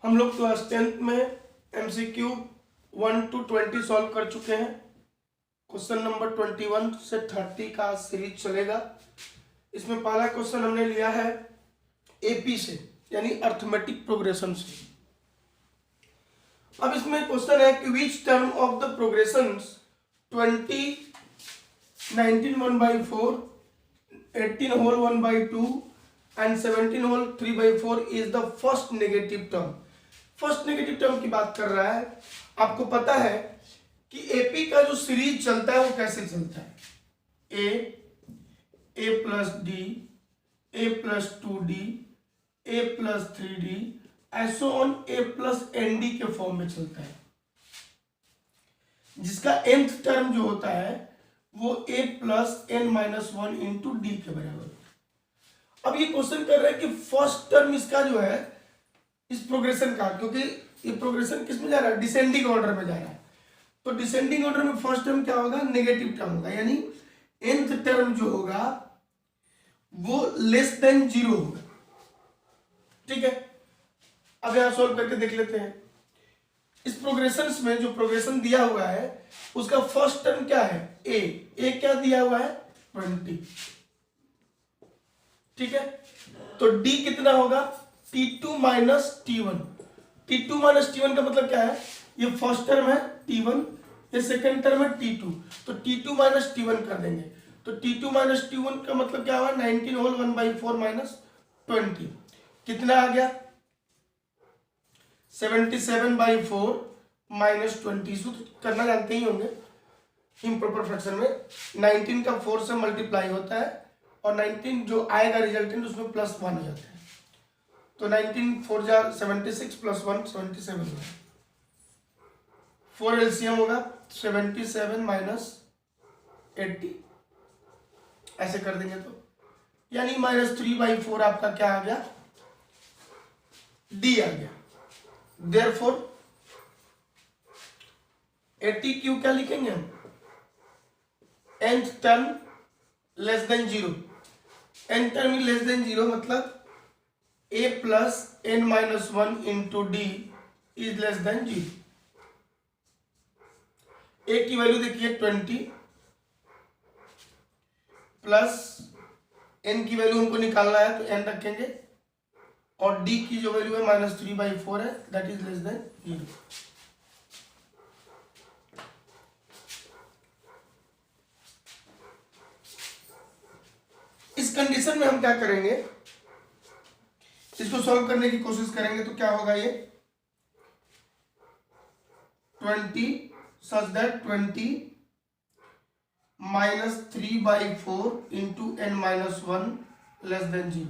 हम लोग class 10th में MCQ 1 to 20 सॉल्व कर चुके हैं। क्वेश्चन नंबर 21 से 30 का सीरीज चलेगा। इसमें पहला क्वेश्चन हमने लिया है AP से, यानी अर्थमेटिक प्रोग्रेशन से। अब इसमें क्वेश्चन है कि which term of the progressions 20, 19 1/4, 18 whole 1/2 and 17 whole 3/4 is the first negative term। First negative term की बात कर रहा है। आपको पता है कि एपी का जो सीरीज चलता है वो कैसे चलता है, ए प्लस डी, ए प्लस 2d, ए प्लस 3d, ऐसो ऑन ए प्लस एनडी के फॉर्म में चलता है, जिसका nth टर्म जो होता है वो a plus n-1 into D के बराबर। अब ये क्वेश्चन कर रहा है कि फर्स्ट टर्म इसका जो है इस प्रोग्रेशन का, क्योंकि ये प्रोग्रेशन किस में जा रहा है, डिसेंडिंग ऑर्डर में जा रहा है, तो डिसेंडिंग ऑर्डर में फर्स्ट टर्म क्या होगा, नेगेटिव टर्म होगा, यानी nth टर्म जो होगा वो लेस देन 0 होगा। ठीक है, अब यहां सॉल्व करके देख लेते हैं। इस प्रोग्रेशन में जो प्रोग्रेशन दिया हुआ है उसका फर्स्ट टर्म क्या है, ए क्या दिया हुआ है 20। ठीक है, तो डी कितना होगा, T2 minus T1। T2 minus T1 का मतलब क्या है, ये फर्स्ट टर्म है T1, ये सेकंड टर्म है T2, तो T2 माइनस T1 कर देंगे, तो T2 माइनस T1 का मतलब क्या हुआ, 19 होल 1/4 माइनस 20, कितना आ गया 77/4 माइनस 20। इसको तो करना जानते ही होंगे, इम्प्रॉपर फ्रैक्शन में 19 का 4 से मल्टीप्लाई होता है और 19 जो आएगा रिजल्टेंट उसमें +1 हो जाता है, तो 19 4 जा 76 + 1 77 होगा, 4 LCM होगा 77 माइनस 80, ऐसे कर देंगे तो यानी -3/4 आपका क्या आ गया, डी आ गया। देयरफॉर 80Q क्या लिखेंगे हम, nth term less than 0, n term less than 0 मतलब a plus n-1 into D is less than 0। a की वैल्यू देखिए 20 प्लस n की वैल्यू हमको निकालना है तो n रखेंगे, और d की जो वैल्यू है -3/4 है, दैट इज लेस देन 0। इस कंडीशन में हम क्या करेंगे, इसको सॉल्व करने की कोशिश करेंगे तो क्या होगा, ये 20 such that 20 minus 3/4 into n-1 less than 0,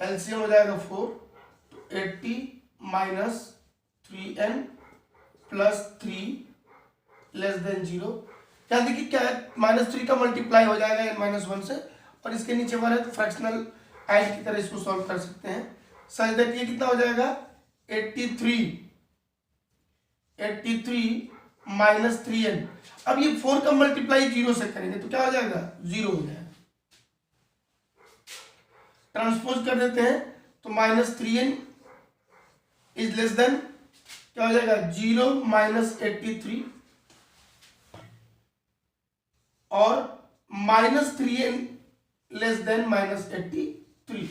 LCM हो जाएगा 4, तो 80 minus 3n plus 3 less than 0। क्या देखिए क्या है, -3 का मल्टीप्लाई हो जाएगा n-1 से, और इसके नीचे वाला तो फ्रैक्शनल ऐड की तरह इसको सॉल्व कर सकते हैं। सच दैट ये कितना हो जाएगा 83 माइनस 3n। अब ये 4 का मल्टीप्लाई 0 से करेंगे तो क्या हो जाएगा, 0 हो जाएगा। ट्रांसपोज कर देते हैं तो -3n इज लेस देन क्या हो जाएगा 0 माइनस 83, और -3n लेस देन -83।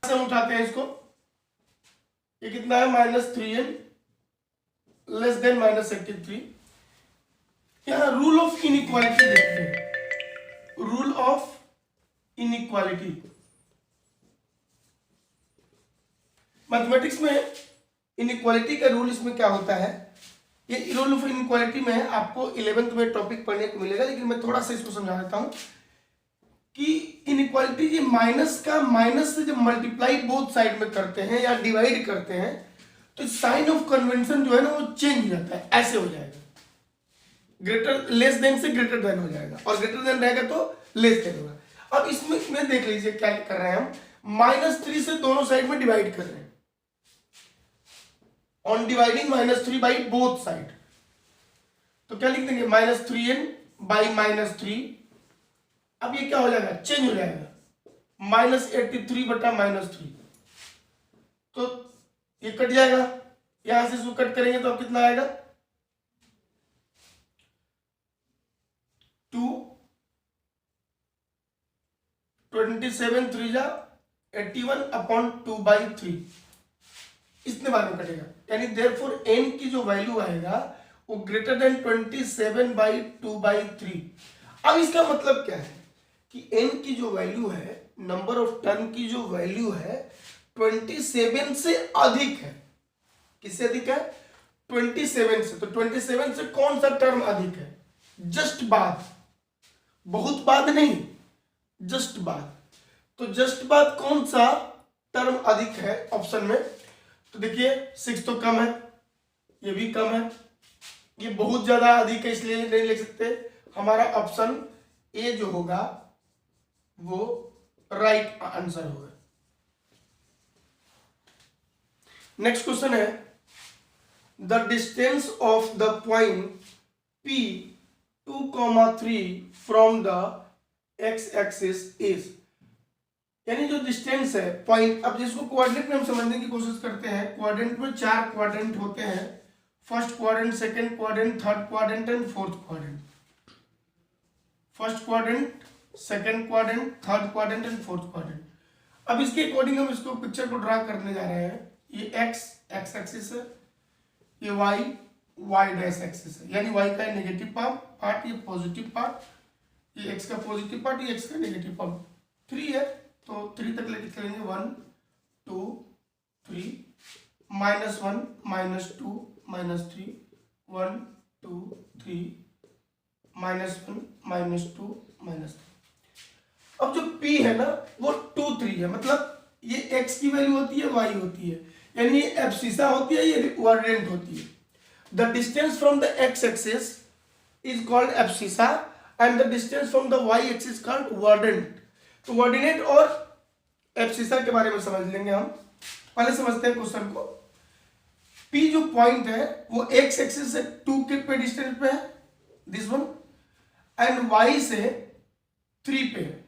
से हम उठाते हैं इसको, ये कितना है -3n लेस देन -83। यहां रूल ऑफ इनइक्वालिटी देखते हैं, रूल ऑफ इनइक्वालिटी। मैथमेटिक्स में इनइक्वालिटी का रूल इसमें क्या होता है, ये रूल ऑफ इनइक्वालिटी में आपको 11th में टॉपिक पढ़ने को मिलेगा, लेकिन मैं थोड़ा सा इसको समझा देता हूं कि इनइक्वालिटी ये माइनस का माइनस से जब मल्टीप्लाई बोथ साइड में करते हैं या डिवाइड करते हैं तो साइन ऑफ कन्वेंशन जो है ना वो चेंज हो जाता है, ऐसे हो जाएगा, ग्रेटर लेस देन से ग्रेटर देन हो जाएगा, और ग्रेटर देन रहेगा तो लेस देन होगा। अब इसमें देख लीजिए क्या कर रहे हैं हम, -3 से दोनों साइड में डिवाइड कर रहे हैं, on dividing -3 by both side, तो क्या लिख देंगे -3n बाई -3। अब ये क्या हो जाएगा, चेंज हो जाएगा, -83/-3, तो ये कट जाएगा, यहां से इसको कट करेंगे तो अब कितना आएगा 2 27 3 जा 81/2/3, इतने बार में कटेगा। यानी देयरफॉर n की जो वैल्यू आएगा वो ग्रेटर देन 27/2/3। अब इसका मतलब क्या है कि n की जो वैल्यू है, नंबर ऑफ टर्म की जो वैल्यू है 27 से अधिक है। किससे अधिक है? 27 से। तो 27 से कौन सा टर्म अधिक है? जस्ट बाद, बहुत बाद नहीं, जस्ट बाद। तो जस्ट बाद कौन सा टर्म अधिक है ऑप्शन में? तो देखिए 6 तो कम है, ये भी कम है, ये बहुत ज्यादा अधिक है, इसलिए नहीं लिख सकते। हमारा ऑप्शन ए जो होगा वो राइट आंसर होगा। नेक्स्ट क्वेश्चन है the distance of the point P 2,3 from the x axis is. यानी जो डिस्टेंस है पॉइंट, अब जिसको कोऑर्डिनेट में हम समझने की कोशिश करते हैं, कोऑर्डिनेट में 4 क्वाड्रेंट होते हैं, first quadrant, second quadrant, third quadrant and fourth quadrant. First quadrant, second quadrant, third quadrant and fourth quadrant. अब इसके अकॉर्डिंग हम इसको पिक्चर को ड्रा करने जा रहे हैं। ये x एक्सिस है, ये y डैश एक्सिस है, यानी y का नेगेटिव पार्ट, ये पॉजिटिव पार्ट, ये x का पॉजिटिव पार्ट, ये x का नेगेटिव पार्ट। 3 है तो 3 तक लेके चलेंगे, 1 2 3, -1 -2 -3, 1 2 3, -1 -2 -3। अब जो P है ना वो 2 3 है, मतलब ये x की वैल्यू होती है, y होती है, यानी ये एब्सिसा होती है, ये कोऑर्डिनेट होती है। The distance from the x axis is called abscissa and the distance from the y axis called coordinate. तो कोऑर्डिनेट और एब्सिसा के बारे में समझ लेंगे हम। पहले समझते हैं क्वेश्चन को। P जो पॉइंट है वो x एक्सिस से 2 के पे डिस्टेंस पे है, दिस वन, एंड y से 3 पे है,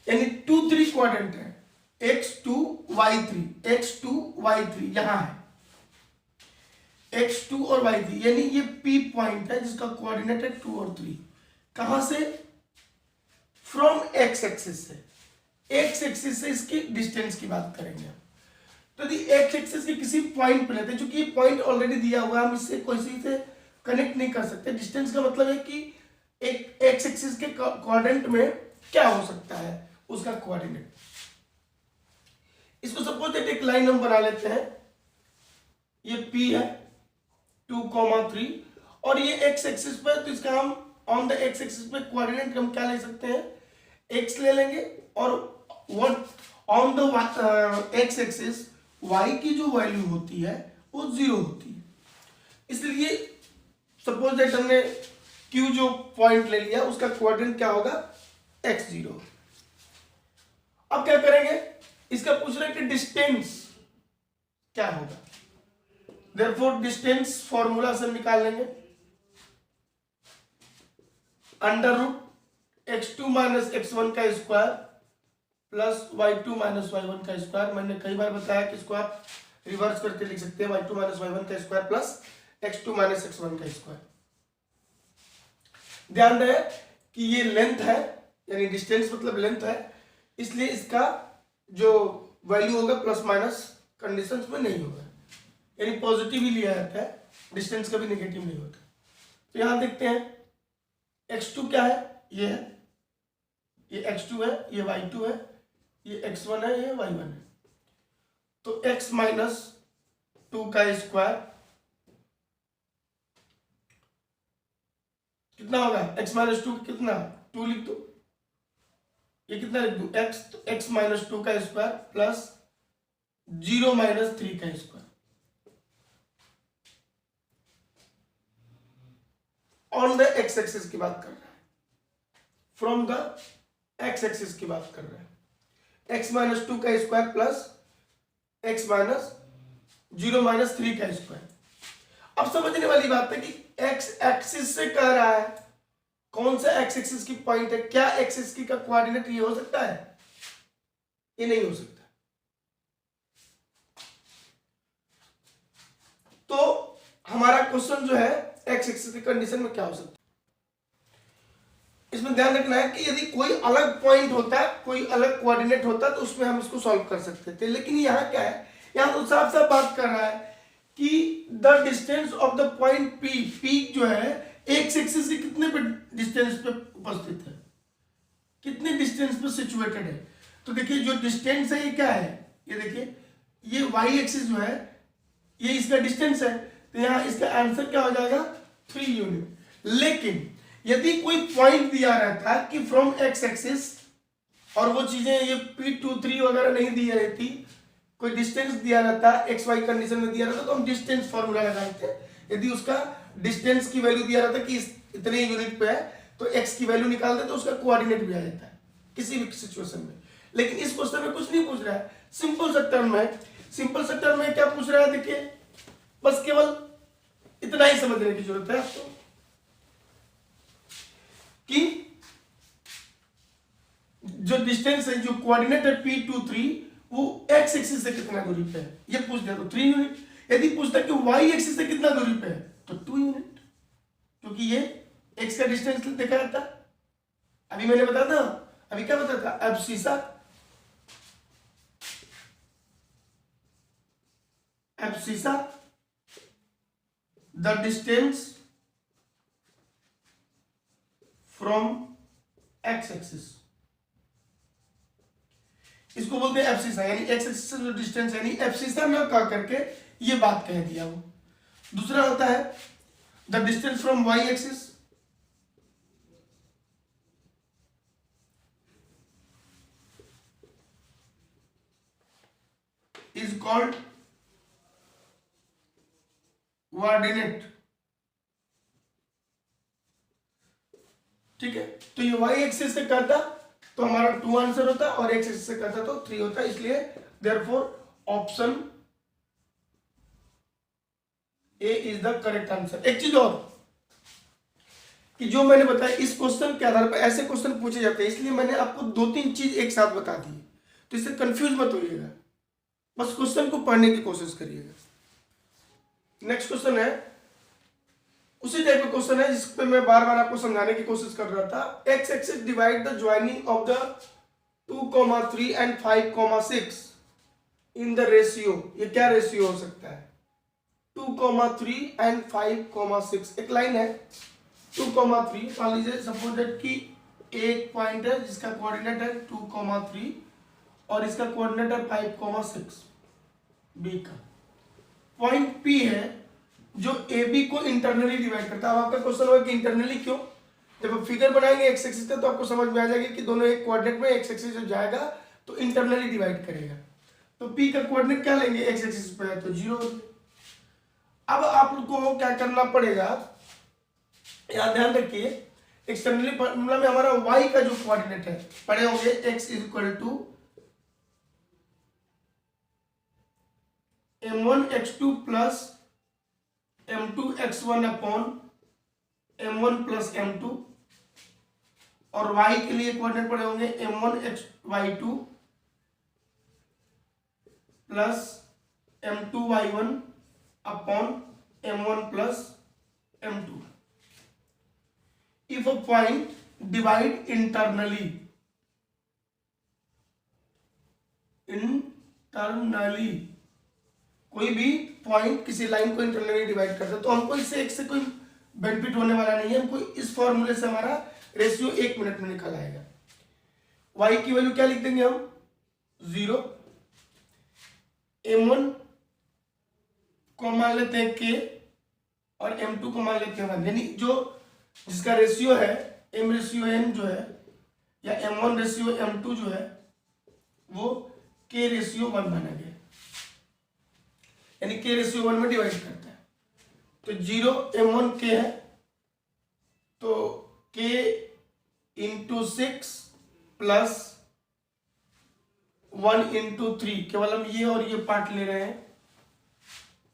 यानी 2 3 क्वाड्रेंट है, x2 y3, x2 y3 यहां है, x2 और y3, यानी ये P पॉइंट है जिसका कोऑर्डिनेट है 2 और 3। कहां से? फ्रॉम x एक्सिस से। x एक्सिस से इसकी डिस्टेंस की बात करेंगे हम। तो यदि x एक्सिस के किसी पॉइंट पे लेते हैं, क्योंकि ये पॉइंट ऑलरेडी दिया हुआ है, हम इससे किसी से कनेक्ट नहीं कर सकते। डिस्टेंस का मतलब है कि एक x एक्सिस के कोऑर्डिनेट में क्या हो सकता है, उसका कोऑर्डिनेट। इसको सपोज दैट एक लाइन हम बना लेते हैं, ये P है 2,3 और ये x एक्सिस पर, तो इसका हम ऑन द x एक्सिस पे कोऑर्डिनेट हम क्या ले सकते हैं, x ले लेंगे, और what on the x axis y की जो वैल्यू होती है वो 0 होती है। इसलिए सपोज दैट हमने Q जो पॉइंट ले लिया उसका कोऑर्डिनेट क्या होगा, x0। अब क्या करेंगे, इसका पूछ रहे हैं कि डिस्टेंस क्या होगा। देयरफॉर डिस्टेंस फॉर्मूला से निकाल लेंगे, √x2 - x1 का स्क्वायर प्लस y2 - y1 का स्क्वायर। मैंने कई बार बताया कि इसको आप रिवर्स करके लिख सकते हैं, y2 - y1 का स्क्वायर प्लस x2 - x1 का स्क्वायर। ध्यान रहे कि ये लेंथ है, यानी डिस्टेंस मतलब लेंथ है, इसलिए इसका जो वैल्यू होगा प्लस माइनस कंडीशंस में नहीं होगा, यानी पॉजिटिव ही लिया जाता है, डिस्टेंस कभी नेगेटिव नहीं होता। तो यहां देखते हैं x2 क्या है, ये है, ये x2 है, ये y2 है, ये x1 है, ये y1 है। तो x - 2 का स्क्वायर कितना होगा, x - 2 कितना, 2 लिख दो, ये कितना लिख दू, x - 2 का स्क्वायर प्लस 0 - 3 का square. On the x axis की बात कर रहे हैं, फ्रॉम द x एक्सिस की बात कर रहे हैं, x - 2 का स्क्वायर प्लस x - 0 - 3 का स्क्वायर। अब समझने वाली बात है कि x एक्सिस से कह रहा है कौन सा एक्स एक्सिस की पॉइंट है? क्या एक्स एक्सिस का कोऑर्डिनेट ये हो सकता है? ये नहीं हो सकता। तो हमारा क्वेश्चन जो है एक्स एक्सिस की कंडीशन में क्या हो सकता है, इसमें ध्यान रखना है कि यदि कोई अलग पॉइंट होता, कोई अलग कोऑर्डिनेट होता तो उसमें हम इसको सॉल्व कर सकते थे, लेकिन यहाँ क्या है, यहाँ तो साफ साफ बात कर रहा है कि the distance of the point P, P जो है एक्स एक्सिस से कितने पे डिस्टेंस पे उपस्थित है, कितने डिस्टेंस पे सिचुएटेड है। तो देखिए जो डिस्टेंस है ये क्या है, ये देखिए ये वाई एक्सिस जो है ये इसका डिस्टेंस है, तो यहाँ इसका आंसर क्या हो जाएगा 3 यूनिट। लेकिन यदि कोई पॉइंट दिया रहता कि फ्रॉम एक्स एक्सिस, और वो चीजें ये P23 वगैरह नहीं दी रहती, कोई डिस्टेंस दिया रहता एक्स वाई कंडीशन में दिया रहता तो हम डिस्टेंस फॉर्मूला लगाते हैं। यदि उसका डिस्टेंस की वैल्यू दिया रहता कि इतने यूनिट पे है तो एक्स की वैल्यू निकाल दे तो उसका कोऑर्डिनेट भी आ जाता है किसी भी सिचुएशन में। लेकिन इस क्वेश्चन में कुछ नहीं पूछ रहा है, सिंपल सा टर्म है। सिंपल सा टर्म में क्या पूछ रहा है, देखिए बस केवल इतना ही समझने की जरूरत है आपको कि जो डिस्टेंस है, जो कोऑर्डिनेट है P23 वो एक्स एक्सिस से कितना दूरी पे है, ये पूछ दिया तो 3 यूनिट। यदि पूछता कि वाई एक्सिस से कितना दूरी पे है तो 2 यूनिट, क्योंकि ये एक्स का डिस्टेंस देखा जाता। अभी मैंने बताया था, अभी क्या बताया था, abscissa, abscissa the distance from x axis, इसको बोलते हैं एब्सिसा, यानी एक्स एक्सिस से जो डिस्टेंस, यानी एब्सिसा में कह करके ये बात कह दिया वो। दूसरा होता है the distance from Y axis, is called coordinate. ठीक है, तो ये वाई एक्सिस से करता तो हमारा 2 आंसर होता, और एक्स एक्सिस से करता तो 3 होता, इसलिए therefore option A is the correct answer. एक चीज और कि जो मैंने बताया इस क्वेश्चन के आधार पर ऐसे क्वेश्चन पूछे जाते हैं, इसलिए मैंने आपको 2-3 चीज एक साथ बता दी, तो इससे कंफ्यूज मत होइएगा, बस क्वेश्चन को पढ़ने की कोशिश करिएगा। नेक्स्ट क्वेश्चन है उसी टाइप का क्वेश्चन है जिस पे मैं बार बार आपको समझाने की कोशिश कर रहा था। X axis divide the joining of the 2,3 and 5,6 in the ratio, ये क्या रेशियो हो सकता है, 2,3 एंड 5,6। एक लाइन है 2,3, मान लीजिए सपोज दैट कि एक पॉइंट है जिसका कोऑर्डिनेट है 2,3 और इसका कोऑर्डिनेट है 5,6, बी का पॉइंट पी है जो ए बी को इंटरनली डिवाइड करता है। अब आपका क्वेश्चन होगा कि इंटरनली क्यों, जब आप फिगर बनाएंगे एक्स एक्सिस का तो आपको समझ में आ जाएगा कि दोनों एक कोऑर्डिनेट में एक्स एक्सिस जब जाएगा तो इंटरनली डिवाइड करेगा। तो पी का कोऑर्डिनेट क्या लेंगे, एक्स एक्सिस पे है तो 0। अब आपको क्या करना पड़ेगा, यहां ध्यान रखिए, एक्सटर्नली फॉर्मूला में हमारा वाई का जो कोऑर्डिनेट है पढ़े होंगे, x is equal to m1 x2 plus m2 x1 upon m1 plus m2, और y के लिए कोऑर्डिनेट पड़े होंगे m1 y2 plus m2 y1 upon m1 plus m2। If a point divide internally कोई भी पॉइंट किसी लाइन को internally divide करता है तो हमको इससे एक से कोई बेनिफिट होने वाला नहीं है, हमको इस फॉर्मूले से हमारा रेशियो 1 मिनट में निकल आएगा। y की वैल्यू क्या लिख देंगे हम 0, m1 को मान लेते हैं k और m2 को मान लेते हैं 1, यानी जो जिसका रेशियो है m रेशियो n जो है या m1 रेशियो m2 जो है वो k रेशियो 1 माना गया, यानी k रेशियो 1 में डिवाइड करता है। तो 0 m1 k है तो k इंटू 6 प्लस 1 इंटू 3, केवल हम ये और ये पार्ट ले रहे हैं,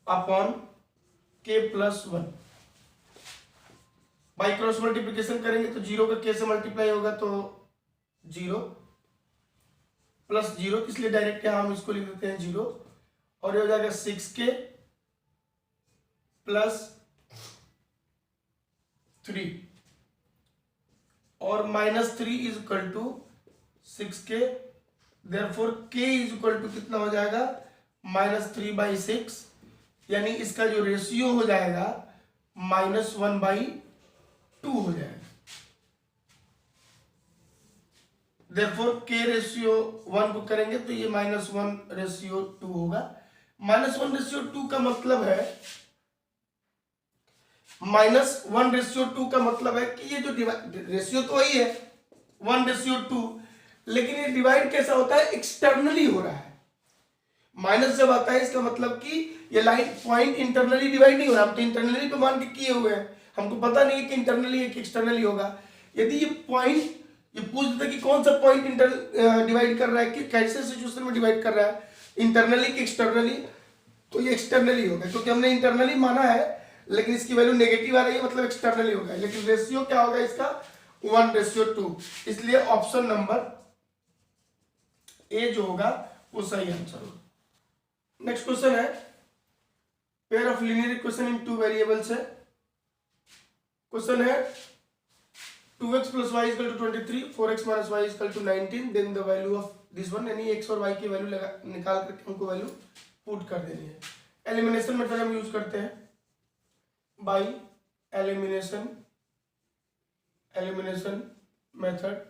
upon k plus 1। By cross multiplication करेंगे तो 0 का k से मल्टीप्लाई होगा तो 0 प्लस 0, इसलिए डायरेक्ट यहाँ हम इसको लिख देते हैं 0, और ये हो जाएगा 6k प्लस 3 और -3 is equal to 6k, therefore k is equal to कितना हो जाएगा -3/6, यानी इसका जो रेशियो हो जाएगा -1/2 हो जाएगा। देयरफॉर k रेशियो 1 को करेंगे तो ये -1/2 होगा। -1/2 का मतलब है -1/2 का मतलब है कि ये जो रेशियो तो वही है 1/2, लेकिन ये डिवाइड कैसा होता है, एक्सटर्नली हो रहा है। माइनस जब आता है इसका मतलब कि ये लाइन पॉइंट इंटरनली डिवाइड नहीं हो रहा, हम तो इंटरनली पे मान के किए हुए हैं, हमको पता नहीं है कि इंटरनली है कि एक्सटर्नली होगा। यदि ये पॉइंट ये पूछ देता कि कौन सा पॉइंट डिवाइड कर रहा है, कि कैसे सिचुएशन में डिवाइड कर रहा है, इंटरनली कि एक्सटर्नली, तो ये एक्सटर्नली होगा, क्योंकि हमने इंटरनली माना है लेकिन इसकी वैल्यू नेगेटिव आ रही है, मतलब एक्सटर्नली होगा। लेकिन रेशियो क्या होगा इसका 1/2, इसलिए ऑप्शन नंबर ए जो होगा वो सही आंसर होगा। नेक्स्ट क्वेश्चन है pair of linear equation in 2 variables है। क्वेश्चन है 2x plus y is equal to 23, 4x minus y is equal to 19, then the value of this one, यानी x और y की वैल्यू निकाल करके हमको वैल्यू पुट कर देनी है। एलिमिनेशन मेथड हम यूज करते हैं, बाय एलिमिनेशन मेथड।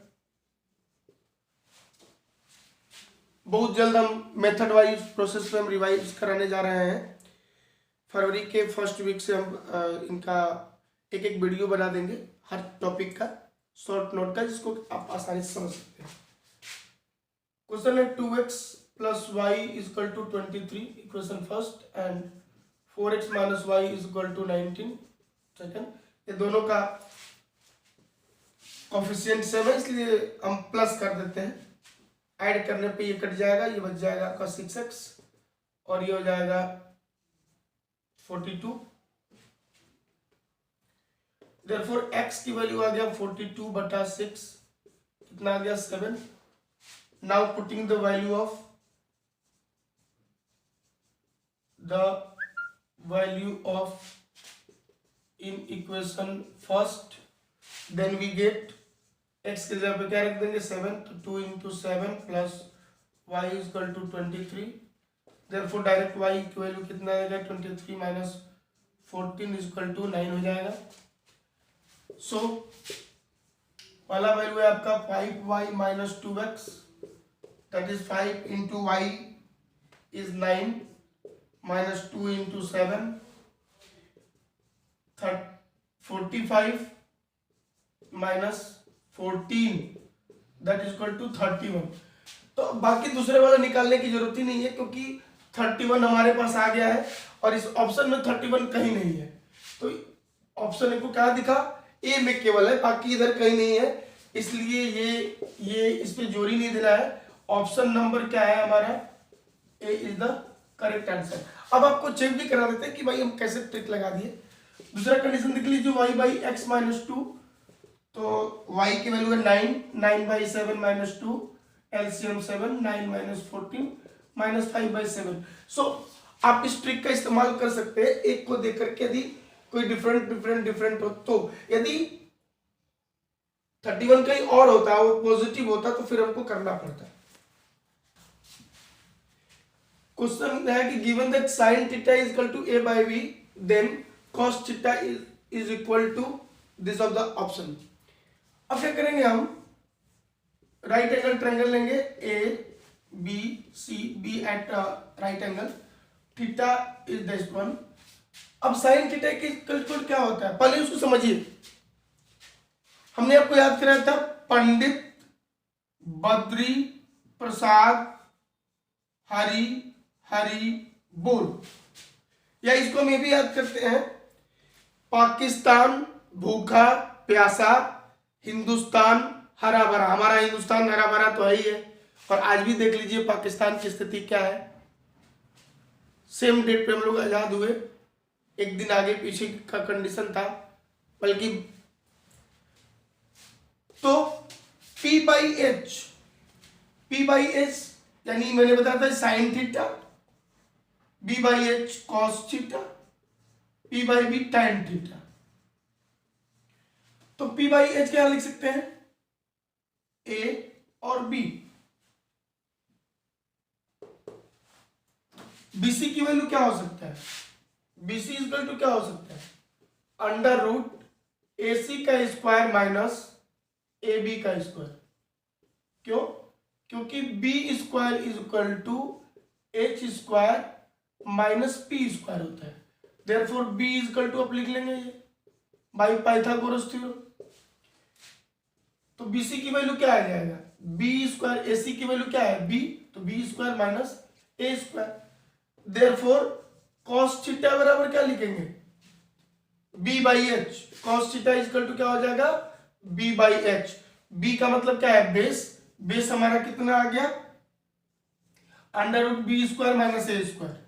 बहुत जल्द हम मेथड वाइज प्रोसेस पे हम रिवाइज कराने जा रहे हैं। फरवरी के फर्स्ट वीक से हम इनका एक एक वीडियो बना देंगे हर टॉपिक का, शॉर्ट नोट का, जिसको आप आसानी से समझ सकते हैं। क्वेश्चन है 2x plus y is equal to 23, equation first, and 4x minus y is equal to 19 second. ये दोनों का कोफिशिएंट सेम है, इसलिए हम प्लस कर देते हैं। ऐड करने पे ये कट जाएगा, ये बच जाएगा आपका 6x और ये हो जाएगा 42। Therefore x की वैल्यू आ गया 42/6, कितना आ गया 7। Now putting the value of in equation first, then we get x की जगह पे क्या रख देंगे 7, तो 2 into 7 plus y is equal to 23। Therefore direct y की वैल्यू कितना आएगा 23 minus 14 is equal to 9 हो जाएगा। सो पहला वैल्यू है आपका 5y minus 2x, that is 5 into y is 9 minus 2 into 7, 45 minus 14 that is equal to 31। तो बाकी दूसरे वाला निकालने की जरूरत ही नहीं है, क्योंकि 31 हमारे पास आ गया है और इस ऑप्शन में 31 कहीं नहीं है। तो ऑप्शन को क्या दिखा, ए में केवल है, बाकी इधर कहीं नहीं है, इसलिए ये इस पे जोर ही नहीं देना है। ऑप्शन नंबर क्या है हमारा, ए इज द करेक्ट आंसर। अब आपको चेक भी करा देते हैं कि भाई हम कैसे ट्रिक लगा दिए। दूसरा कंडीशन देख लीजिए, y/x - 2, तो y की वैल्यू है 9, 9/7 - 2, एलसीएम 7, 9 - 14 -5/7। सो आप इस ट्रिक का इस्तेमाल कर सकते हैं एक को देख करके, यदि कोई डिफरेंट हो। तो यदि 31 कहीं और होता है, वो पॉजिटिव होता, तो फिर हमको करना पड़ता है। क्वेश्चन है कि given that sin theta is equal to a/b, then cos theta is equal to this of the option. अब क्या करेंगे, हम राइट एंगल ट्रायंगल लेंगे, A B C, B at right angle, theta is this one. अब sine theta की calculate क्या होता है, पहले उसको समझिए। हमने आपको याद कराया था पंडित बद्री प्रसाद हरि बोल, या इसको हम ये भी याद करते हैं, पाकिस्तान भूखा प्यासा, हिंदुस्तान हरा भरा। हमारा हिंदुस्तान हरा भरा तो है ही है, और आज भी देख लीजिए पाकिस्तान की स्थिति क्या है। सेम डेट पे हम लोग आजाद हुए, एक दिन आगे पीछे का कंडीशन था, बल्कि तो P/H यानी मैंने बताया था sine theta, B/H cos theta, P/B tan theta. तो P/H क्या लिख सकते हैं, A और B। BC की वैल्यू क्या हो सकता है, BC इक्वल टू क्या हो सकता है, अंडर रूट AC का स्क्वायर माइनस AB का स्क्वायर। क्यों, क्योंकि B square is equal to H square minus P square होता है, therefore B is equal to, आप लिख लेंगे ये बाई पाइथागोरस थ्योरम। तो BC की वैल्यू क्या आ जाएगा, B स्क्वायर, AC की वैल्यू क्या है B, तो B square minus A square, therefore cos theta बराबर क्या लिखेंगे, B/H, cos theta equal to क्या हो जाएगा, B/H। B का मतलब क्या है, बेस, बेस हमारा कितना आ गया, under root B square minus A square.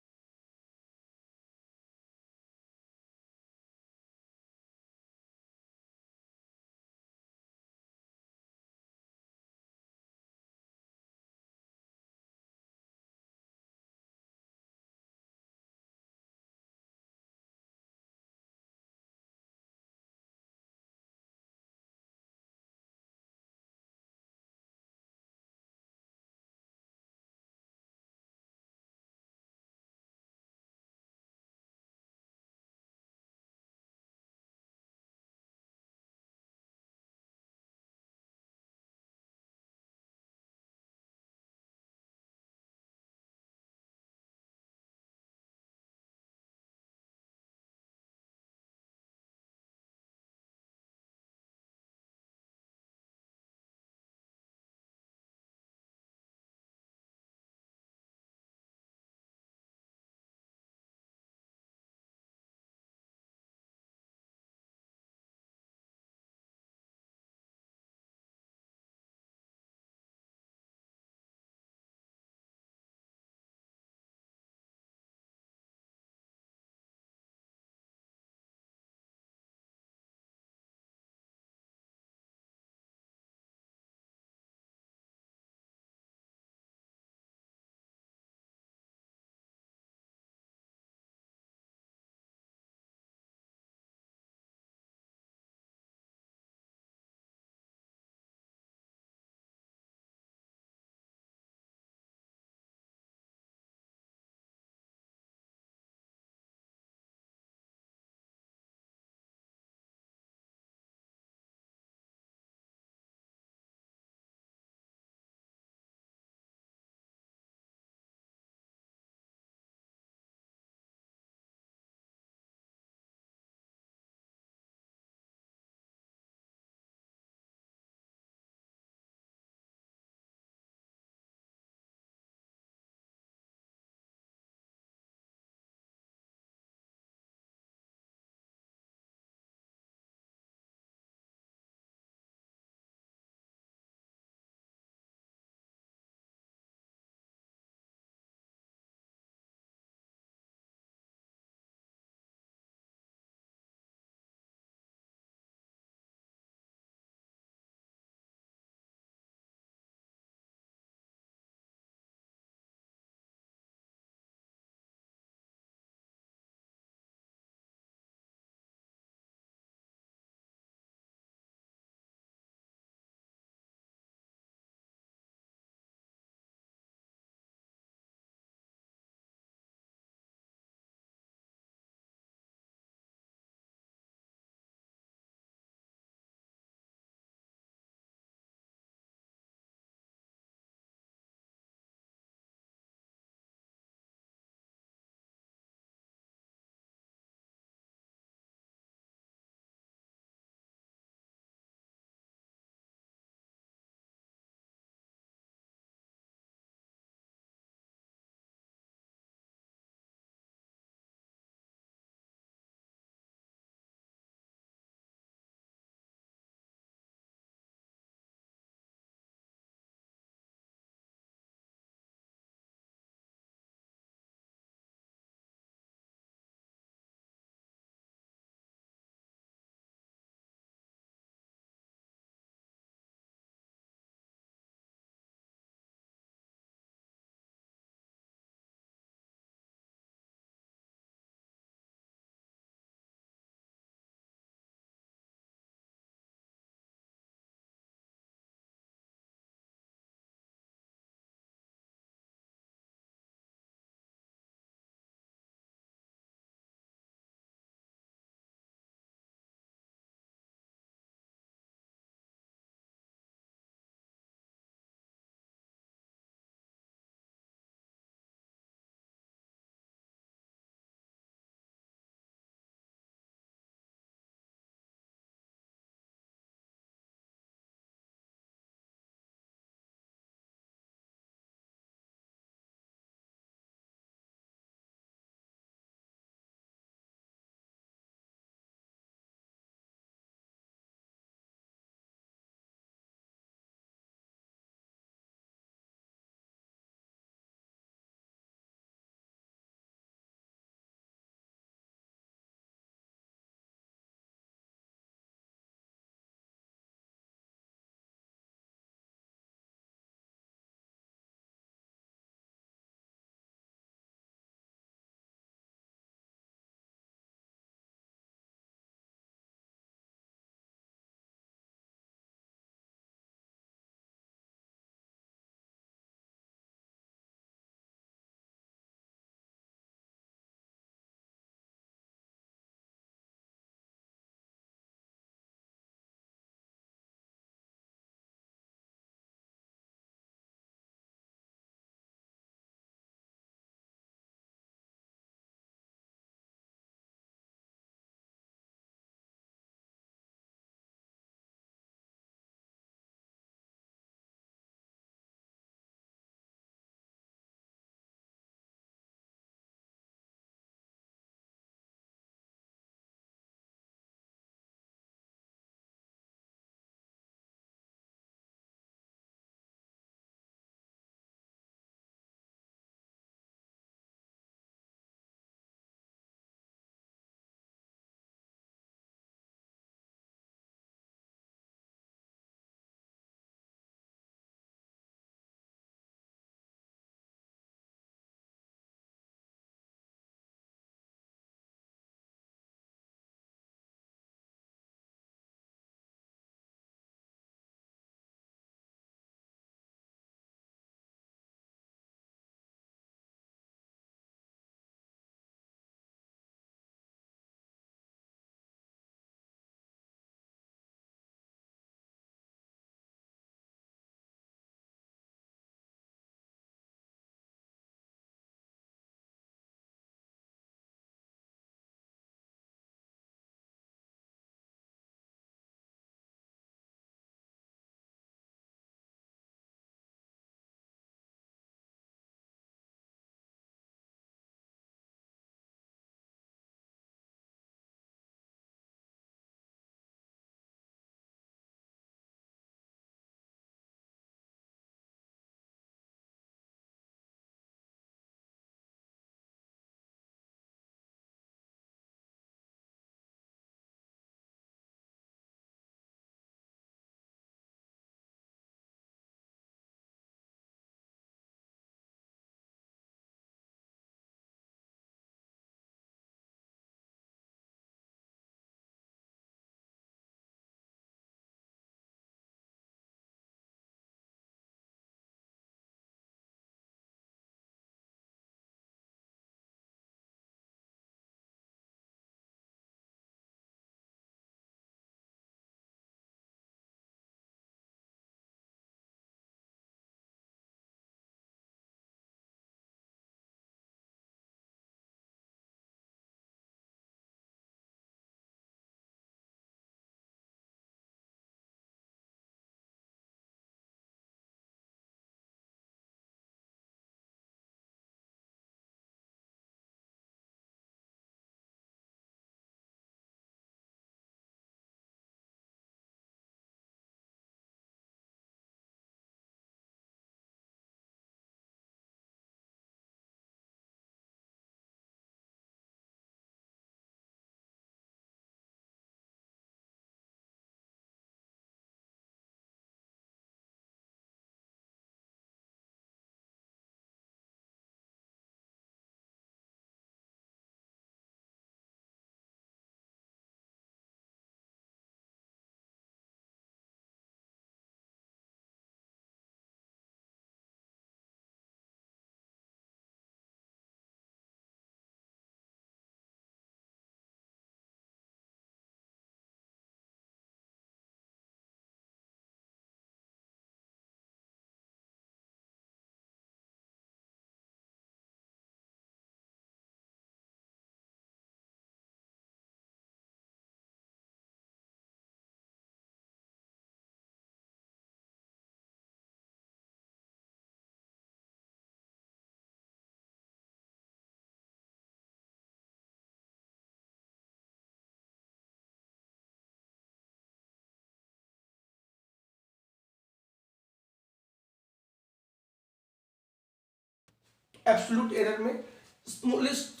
Absolute error में स्मॉलेस्ट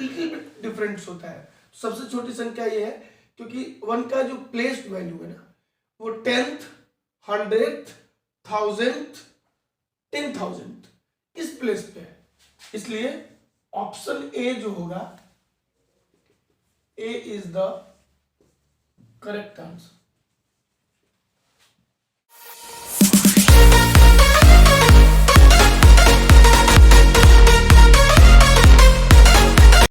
लिटिल बिट डिफरेंस होता है। सबसे छोटी संख्या ये है क्योंकि 1 का जो प्लेस्ड वैल्यू है ना वो 10th, 100th, 1000th, 10,000 इस प्लेस पे है, इसलिए ऑप्शन ए जो होगा, ए इज द करेक्ट आंसर।